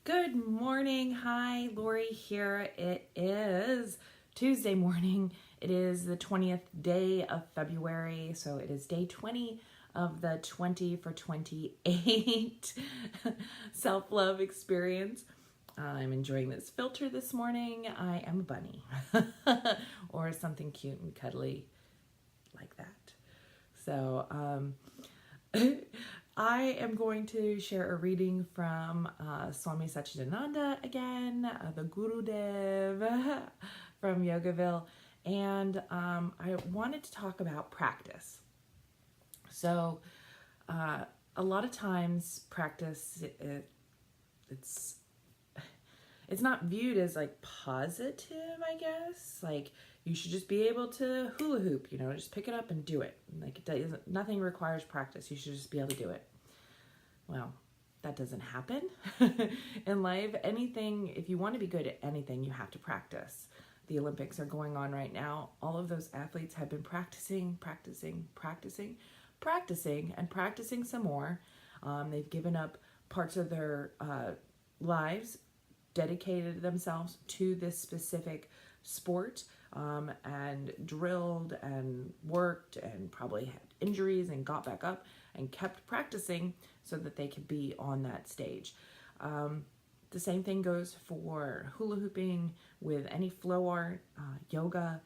Good morning. Hi, Lori here. It is Tuesday morning. It is the 20th day of February. So it is day 20 of the 20 for 28 self-love experience. I'm enjoying this filter this morning. I am a bunny or something cute and cuddly like that. So, I am going to share a reading from Swami Satchidananda again, the Gurudev from Yogaville, and I wanted to talk about practice. So, a lot of times practice, it's not viewed as like positive, I guess. Like you should just be able to hula hoop, just pick it up and do it. Like nothing requires practice. You should just be able to do it. Well, that doesn't happen in life. Anything, if you want to be good at anything, you have to practice. The Olympics are going on right now. All of those athletes have been practicing, and practicing some more. They've given up parts of their lives, dedicated themselves to this specific sport, and drilled and worked and probably had injuries and got back up and kept practicing so that they could be on that stage. The same thing goes for hula hooping, with any flow art, yoga,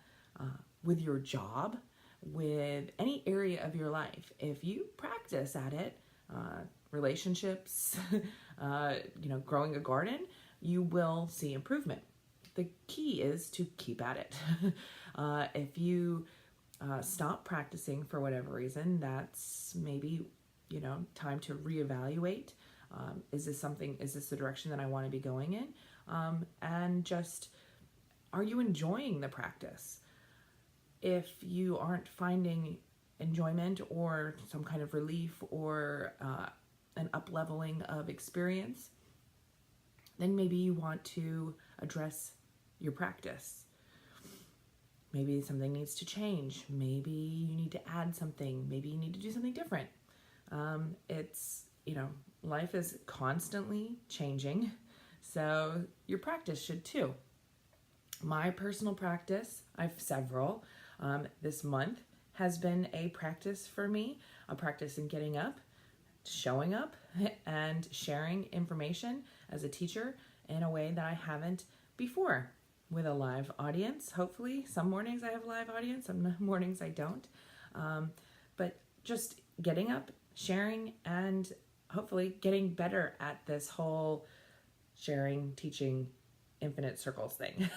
with your job, with any area of your life. If you practice at it, relationships, growing a garden, you will see improvement. The key is to keep at it. If you stop practicing for whatever reason, that's maybe, time to reevaluate. Is this the direction that I want to be going in? And just, are you enjoying the practice? If you aren't finding enjoyment or some kind of relief or an up-leveling of experience, then maybe you want to address your practice. Maybe something needs to change. Maybe you need to add something. Maybe you need to do something different. Life is constantly changing, so your practice should too. My personal practice, I have several. This month has been a practice for me, a practice in getting up, showing up, and sharing information as a teacher in a way that I haven't before, with a live audience. Hopefully, some mornings I have a live audience, some mornings I don't. But just getting up, sharing, and hopefully getting better at this whole sharing, teaching, infinite circles thing.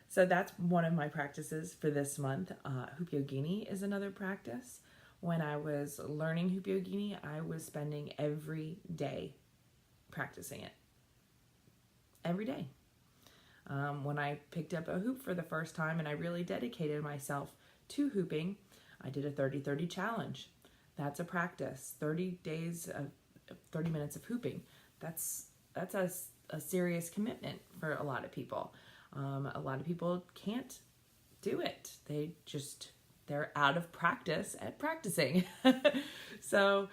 So that's one of my practices for this month. Hoop Yogini is another practice. When I was learning Hoop Yogini, I was spending every day practicing it. Every day. When I picked up a hoop for the first time and I really dedicated myself to hooping, I did a 30-30 challenge. That's a practice. 30 days of 30 minutes of hooping. That's a serious commitment for a lot of people. A lot of people can't do it. They're out of practice at practicing. So,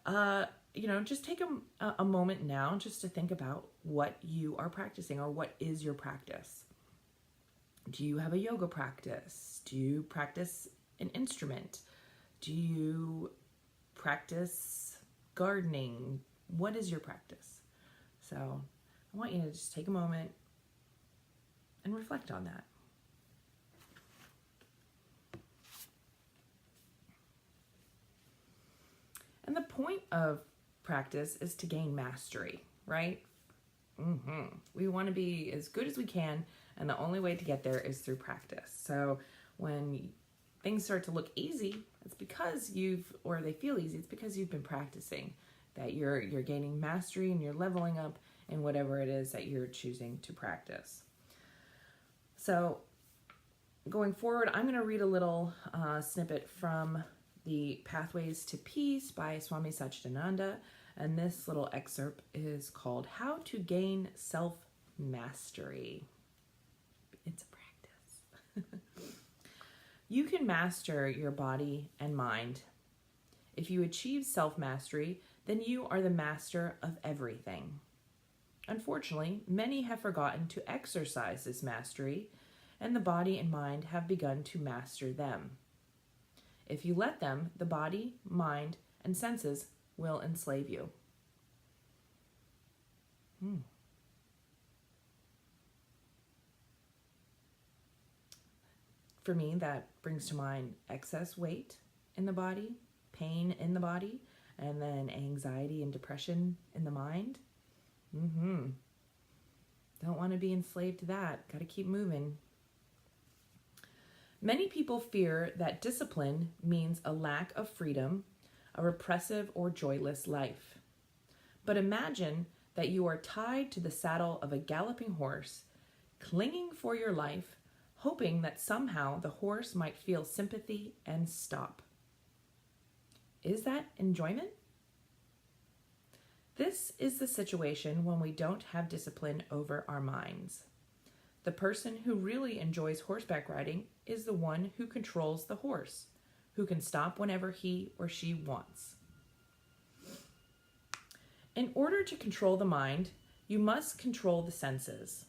just take a moment now just to think about what you are practicing, or what is your practice. Do you have a yoga practice? Do you practice an instrument? Do you practice gardening? What is your practice? So I want you to just take a moment and reflect on that. And the point of practice is to gain mastery, right? We want to be as good as we can, and the only way to get there is through practice. So when things start to look easy, it's because they feel easy, it's because you've been practicing, that you're gaining mastery and you're leveling up in whatever it is that you're choosing to practice. So going forward, I'm going to read a little snippet from the Pathways to Peace by Swami Satchidananda, and this little excerpt is called How to Gain Self-Mastery. It's a practice. You can master your body and mind. If you achieve self-mastery, then you are the master of everything. Unfortunately, many have forgotten to exercise this mastery, and the body and mind have begun to master them. If you let them, the body, mind, and senses will enslave you. For me, that brings to mind excess weight in the body, pain in the body, and then anxiety and depression in the mind. Don't want to be enslaved to that. Got to keep moving. Many people fear that discipline means a lack of freedom, a repressive or joyless life. But imagine that you are tied to the saddle of a galloping horse, clinging for your life, hoping that somehow the horse might feel sympathy and stop. Is that enjoyment? This is the situation when we don't have discipline over our minds. The person who really enjoys horseback riding is the one who controls the horse, who can stop whenever he or she wants. In order to control the mind, you must control the senses,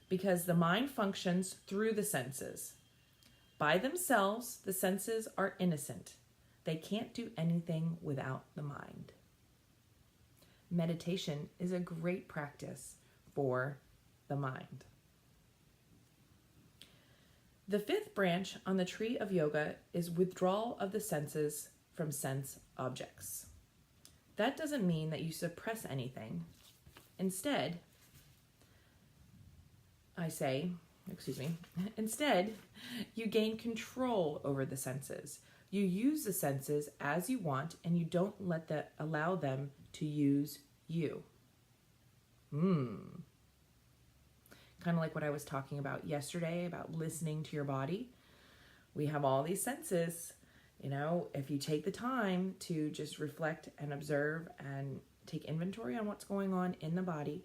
because the mind functions through the senses. By themselves, the senses are innocent. They can't do anything without the mind. Meditation is a great practice for the mind. The fifth branch on the tree of yoga is withdrawal of the senses from sense objects. That doesn't mean that you suppress anything. Instead, instead, you gain control over the senses. You use the senses as you want, and you don't allow them to use you. Kind of like what I was talking about yesterday about listening to your body. We have all these senses. If you take the time to just reflect and observe and take inventory on what's going on in the body,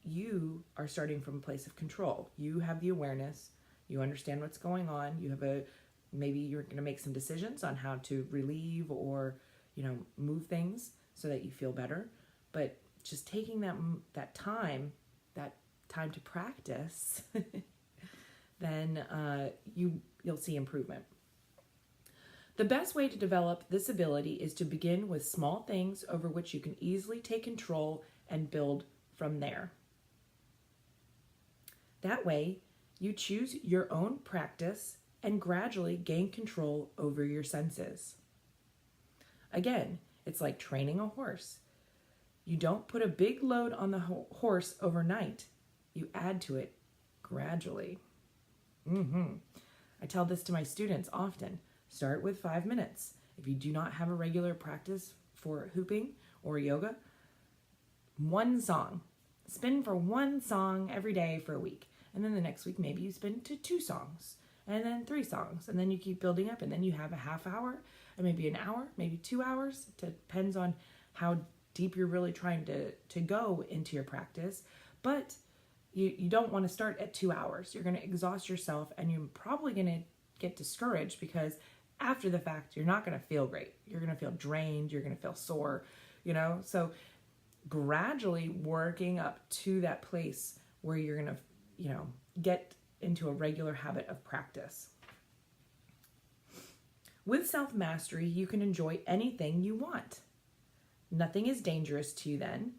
you are starting from a place of control. You have the awareness. You understand what's going on. Maybe you're going to make some decisions on how to relieve or, move things so that you feel better. But just taking that time to practice, then you'll see improvement. The best way to develop this ability is to begin with small things over which you can easily take control and build from there. That way, you choose your own practice and gradually gain control over your senses. Again, it's like training a horse. You don't put a big load on the horse overnight. You add to it gradually. I tell this to my students often. Start with 5 minutes. If you do not have a regular practice for hooping or yoga, one song. Spin for one song every day for a week. And then the next week, maybe you spin to 2 songs. And then 3 songs. And then you keep building up. And then you have a half hour, and maybe an hour, maybe 2 hours. It depends on how deep you're really trying to go into your practice. But you don't want to start at 2 hours. You're going to exhaust yourself, and you're probably going to get discouraged because after the fact, you're not going to feel great. You're going to feel drained. You're going to feel sore, So gradually working up to that place where you're going to, get into a regular habit of practice. With self-mastery, you can enjoy anything you want. Nothing is dangerous to you then.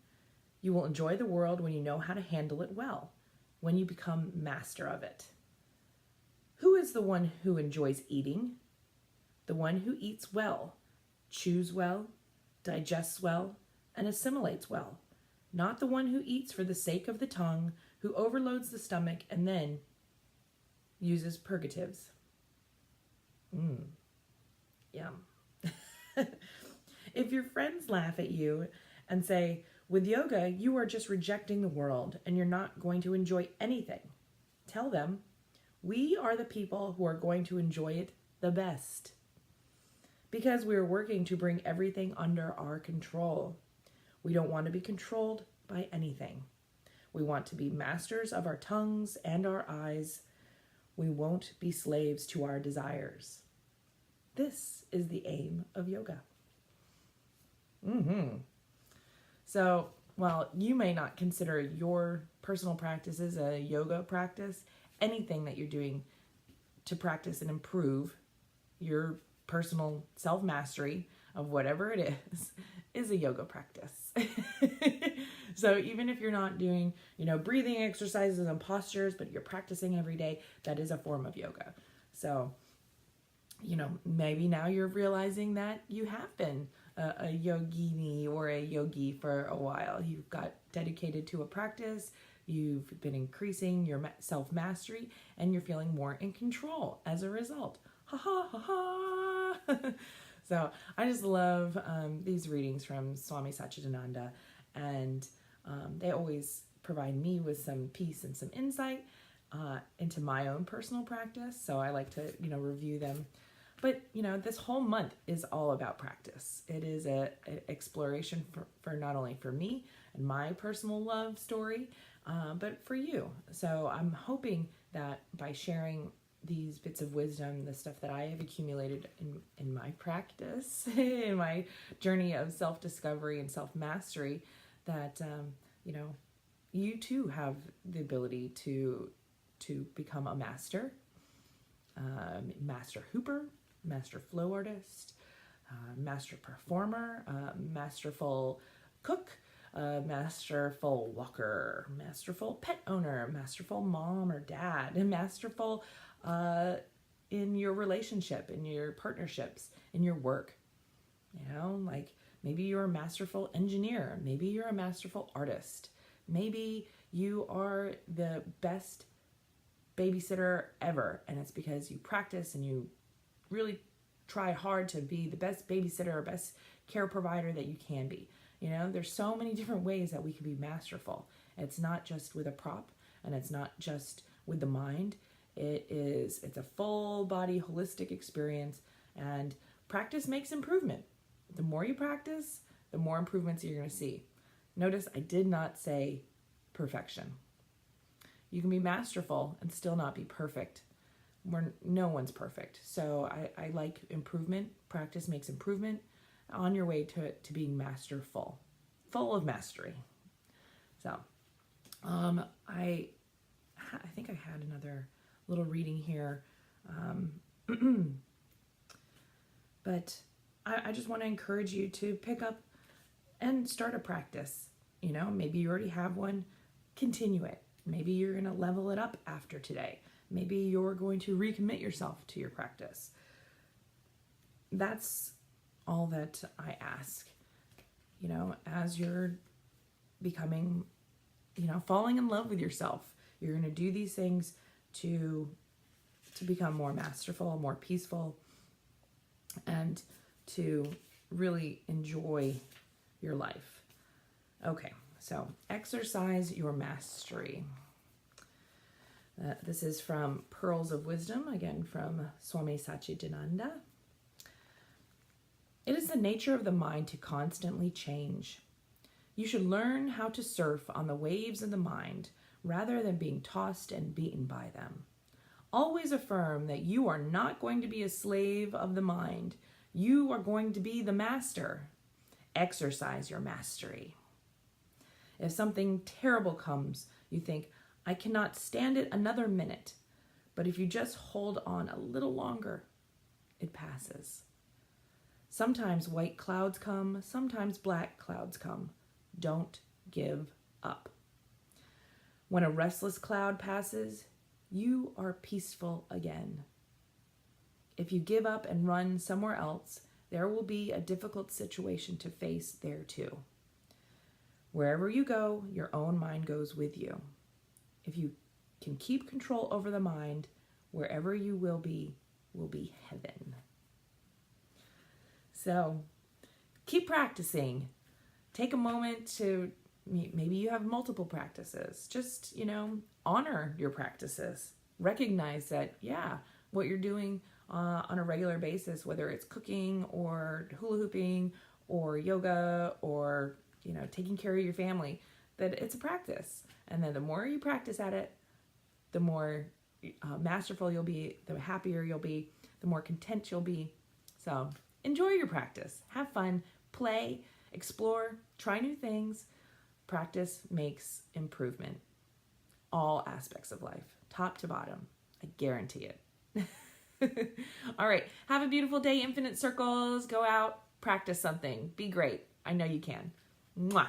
You will enjoy the world when you know how to handle it well, when you become master of it. Who is the one who enjoys eating? The one who eats well, chews well, digests well, and assimilates well. Not the one who eats for the sake of the tongue, who overloads the stomach and then uses purgatives. Yum. If your friends laugh at you and say, with yoga, you are just rejecting the world and you're not going to enjoy anything, tell them, we are the people who are going to enjoy it the best. Because we are working to bring everything under our control. We don't want to be controlled by anything. We want to be masters of our tongues and our eyes. We won't be slaves to our desires. This is the aim of yoga. Mm-hmm. So, while you may not consider your personal practice as a yoga practice, anything that you're doing to practice and improve your personal self-mastery of whatever it is a yoga practice. So even if you're not doing, breathing exercises and postures, but you're practicing every day, that is a form of yoga. So, maybe now you're realizing that you have been a yogini or a yogi for a while. You've got dedicated to a practice, you've been increasing your self-mastery, and you're feeling more in control as a result. Ha ha ha ha! So I just love these readings from Swami Satchidananda, and they always provide me with some peace and some insight into my own personal practice. So I like to, review them. But, this whole month is all about practice. It is an exploration for not only for me and my personal love story, but for you. So I'm hoping that by sharing these bits of wisdom, the stuff that I have accumulated in my practice, in my journey of self-discovery and self-mastery, that, you too have the ability to become a master, master hooper, master flow artist, master performer, masterful cook, masterful walker, masterful pet owner, masterful mom or dad, and masterful in your relationship, in your partnerships, in your work. Like maybe you're a masterful engineer, maybe you're a masterful artist, maybe you are the best babysitter ever, and it's because you practice and you really try hard to be the best babysitter or best care provider that you can be. There's so many different ways that we can be masterful. It's not just with a prop, and it's not just with the mind. It's a full body holistic experience, and practice makes improvement. The more you practice, the more improvements you're going to see. Notice I did not say perfection. You can be masterful and still not be perfect. No one's perfect. So I like improvement. Practice makes improvement on your way to being masterful, full of mastery. So I think I had another little reading here. But I just want to encourage you to pick up and start a practice. Maybe you already have one, continue it. Maybe you're going to level it up after today. Maybe you're going to recommit yourself to your practice. That's all that I ask. As you're becoming, falling in love with yourself, you're going to do these things to become more masterful, more peaceful, and to really enjoy your life. Okay, so exercise your mastery. This is from Pearls of Wisdom, again from Swami Satchidananda. It is the nature of the mind to constantly change. You should learn how to surf on the waves of the mind rather than being tossed and beaten by them. Always affirm that you are not going to be a slave of the mind. You are going to be the master. Exercise your mastery. If something terrible comes, you think, I cannot stand it another minute. But if you just hold on a little longer, it passes. Sometimes white clouds come, sometimes black clouds come. Don't give up. When a restless cloud passes, you are peaceful again. If you give up and run somewhere else, there will be a difficult situation to face there too. Wherever you go, your own mind goes with you. If you can keep control over the mind, wherever you will be heaven. So keep practicing. Take a moment to, maybe you have multiple practices. Just, honor your practices. Recognize that, what you're doing on a regular basis, whether it's cooking or hula hooping or yoga or, taking care of your family, that it's a practice. And then the more you practice at it, the more masterful you'll be, the happier you'll be, the more content you'll be. So enjoy your practice. Have fun. Play. explore, try new things. Practice makes improvement. All aspects of life, top to bottom. I guarantee it. All right. Have a beautiful day, Infinite Circles. Go out, practice something. Be great. I know you can. Mwah.